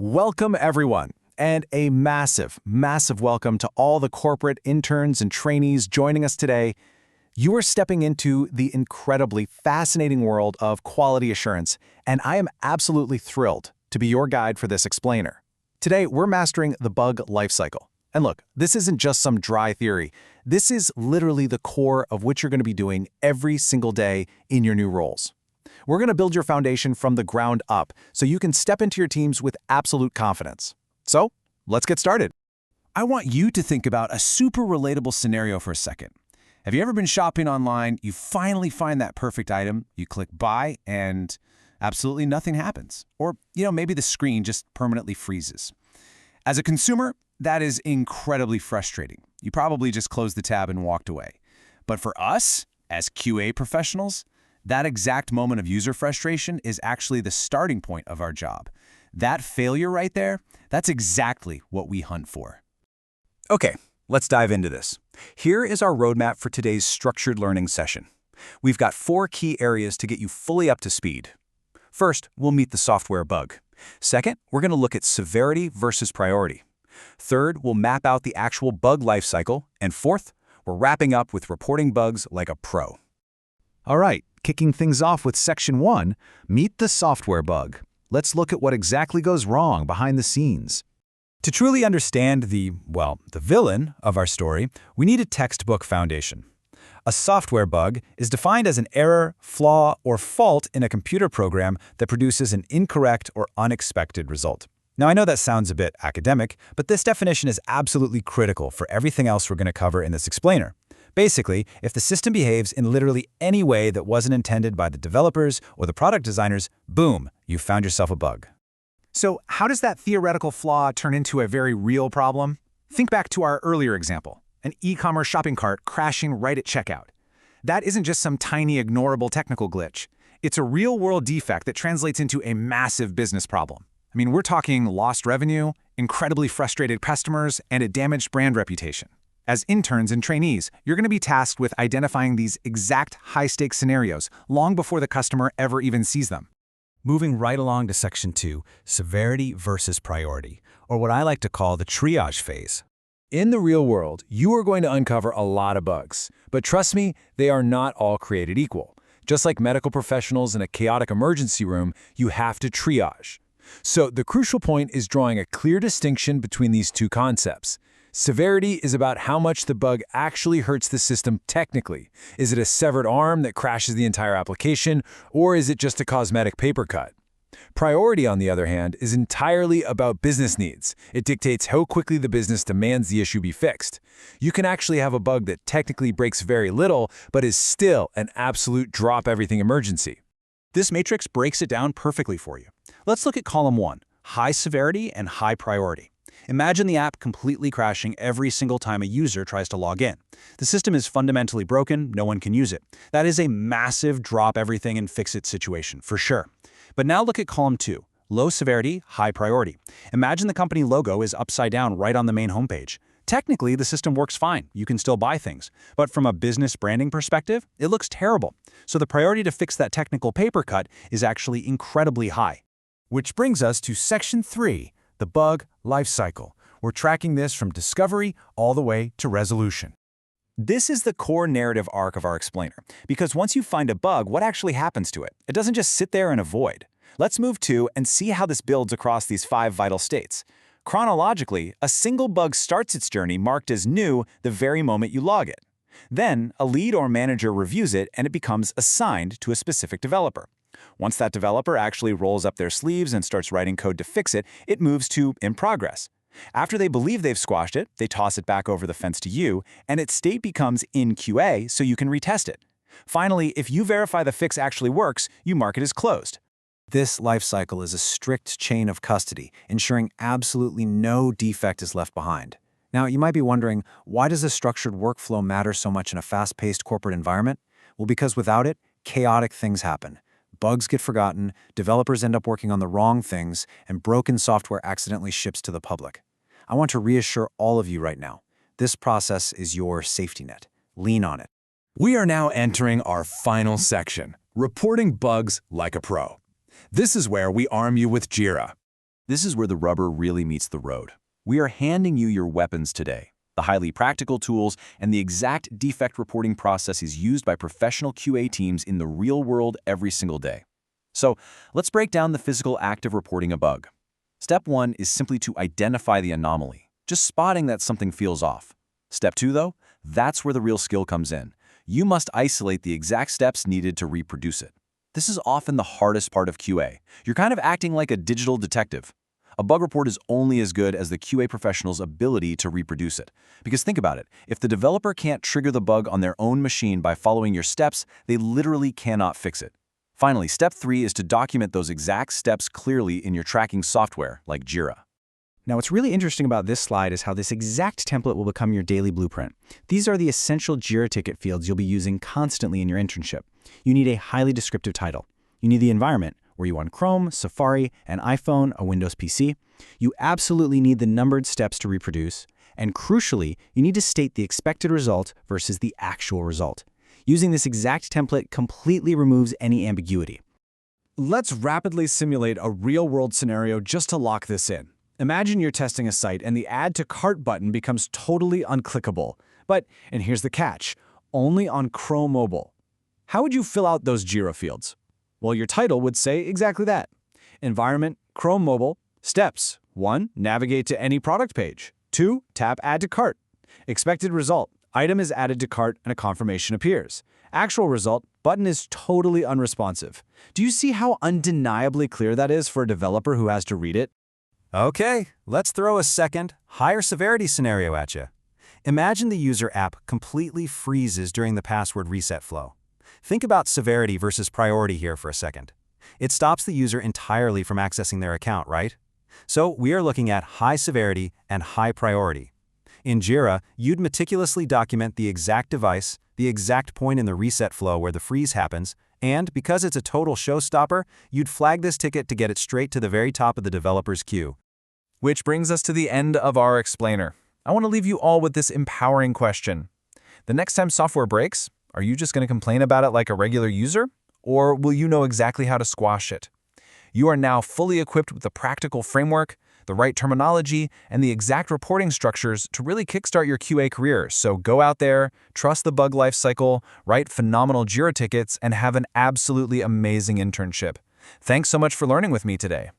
Welcome, everyone, and a massive, massive welcome to all the corporate interns and trainees joining us today. You are stepping into the incredibly fascinating world of quality assurance, and I am absolutely thrilled to be your guide for this explainer. Today, we're mastering the bug lifecycle. And look, this isn't just some dry theory. This is literally the core of what you're going to be doing every single day in your new roles. We're going to build your foundation from the ground up so you can step into your teams with absolute confidence. So, let's get started. I want you to think about a super relatable scenario for a second. Have you ever been shopping online, you finally find that perfect item, you click buy, and absolutely nothing happens? Or, maybe the screen just permanently freezes. As a consumer, that is incredibly frustrating. You probably just closed the tab and walked away. But for us, as QA professionals, that exact moment of user frustration is actually the starting point of our job. That failure right there, that's exactly what we hunt for. Okay, let's dive into this. Here is our roadmap for today's structured learning session. We've got 4 key areas to get you fully up to speed. First, we'll meet the software bug. Second, we're going to look at severity versus priority. Third, we'll map out the actual bug lifecycle. And fourth, we're wrapping up with reporting bugs like a pro. All right, kicking things off with Section 1, meet the software bug. Let's look at what exactly goes wrong behind the scenes. To truly understand the villain of our story, we need a textbook foundation. A software bug is defined as an error, flaw, or fault in a computer program that produces an incorrect or unexpected result. Now, I know that sounds a bit academic, but this definition is absolutely critical for everything else we're going to cover in this explainer. Basically, if the system behaves in literally any way that wasn't intended by the developers or the product designers, boom, you found yourself a bug. So how does that theoretical flaw turn into a very real problem? Think back to our earlier example, an e-commerce shopping cart crashing right at checkout. That isn't just some tiny ignorable technical glitch. It's a real-world defect that translates into a massive business problem. I mean, we're talking lost revenue, incredibly frustrated customers, and a damaged brand reputation. As interns and trainees, you're going to be tasked with identifying these exact high-stakes scenarios long before the customer ever even sees them. Moving right along to Section 2, severity versus priority, or what I like to call the triage phase. In the real world, you are going to uncover a lot of bugs. But trust me, they are not all created equal. Just like medical professionals in a chaotic emergency room, you have to triage. So the crucial point is drawing a clear distinction between these two concepts. Severity is about how much the bug actually hurts the system technically. Is it a severed arm that crashes the entire application, or is it just a cosmetic paper cut? Priority, on the other hand, is entirely about business needs. It dictates how quickly the business demands the issue be fixed. You can actually have a bug that technically breaks very little, but is still an absolute drop-everything emergency. This matrix breaks it down perfectly for you. Let's look at column 1, high severity and high priority. Imagine the app completely crashing every single time a user tries to log in. The system is fundamentally broken, no one can use it. That is a massive drop everything and fix it situation, for sure. But now look at column 2, low severity, high priority. Imagine the company logo is upside down right on the main homepage. Technically, the system works fine. You can still buy things. But from a business branding perspective, it looks terrible. So the priority to fix that technical paper cut is actually incredibly high. Which brings us to Section 3, the bug lifecycle. We're tracking this from discovery all the way to resolution. This is the core narrative arc of our explainer, because once you find a bug, what actually happens to it? It doesn't just sit there in a void. Let's move to and see how this builds across these 5 vital states. Chronologically, a single bug starts its journey marked as new the very moment you log it. Then, a lead or manager reviews it and it becomes assigned to a specific developer. Once that developer actually rolls up their sleeves and starts writing code to fix it, it moves to in progress. After they believe they've squashed it, they toss it back over the fence to you, and its state becomes in QA so you can retest it. Finally, if you verify the fix actually works, you mark it as closed. This lifecycle is a strict chain of custody, ensuring absolutely no defect is left behind. Now, you might be wondering, why does a structured workflow matter so much in a fast-paced corporate environment? Well, because without it, chaotic things happen. Bugs get forgotten, developers end up working on the wrong things, and broken software accidentally ships to the public. I want to reassure all of you right now. This process is your safety net. Lean on it. We are now entering our final section, reporting bugs like a pro. This is where we arm you with Jira. This is where the rubber really meets the road. We are handing you your weapons today, the highly practical tools and the exact defect reporting processes used by professional QA teams in the real world every single day. So let's break down the physical act of reporting a bug. Step 1 is simply to identify the anomaly, just spotting that something feels off. Step 2, though, that's where the real skill comes in. You must isolate the exact steps needed to reproduce it. This is often the hardest part of QA. You're kind of acting like a digital detective. A bug report is only as good as the QA professional's ability to reproduce it. Because think about it, if the developer can't trigger the bug on their own machine by following your steps, they literally cannot fix it. Finally, step 3 is to document those exact steps clearly in your tracking software, like Jira. Now, what's really interesting about this slide is how this exact template will become your daily blueprint. These are the essential Jira ticket fields you'll be using constantly in your internship. You need a highly descriptive title. You need the environment. Were you on Chrome, Safari, an iPhone, a Windows PC? You absolutely need the numbered steps to reproduce. And crucially, you need to state the expected result versus the actual result. Using this exact template completely removes any ambiguity. Let's rapidly simulate a real-world scenario just to lock this in. Imagine you're testing a site and the Add to Cart button becomes totally unclickable. But, and here's the catch, only on Chrome mobile. How would you fill out those Jira fields? Well, your title would say exactly that. Environment, Chrome mobile, steps. 1. Navigate to any product page. 2. Tap Add to Cart. Expected result, item is added to cart and a confirmation appears. Actual result, button is totally unresponsive. Do you see how undeniably clear that is for a developer who has to read it? Okay, let's throw a second, higher severity scenario at you. Imagine the user app completely freezes during the password reset flow. Think about severity versus priority here for a second. It stops the user entirely from accessing their account, right? So we are looking at high severity and high priority. In Jira, you'd meticulously document the exact device, the exact point in the reset flow where the freeze happens, and because it's a total showstopper, you'd flag this ticket to get it straight to the very top of the developer's queue. Which brings us to the end of our explainer. I want to leave you all with this empowering question. The next time software breaks, are you just going to complain about it like a regular user? Or will you know exactly how to squash it? You are now fully equipped with the practical framework, the right terminology, and the exact reporting structures to really kickstart your QA career. So go out there, trust the bug lifecycle, write phenomenal Jira tickets, and have an absolutely amazing internship. Thanks so much for learning with me today.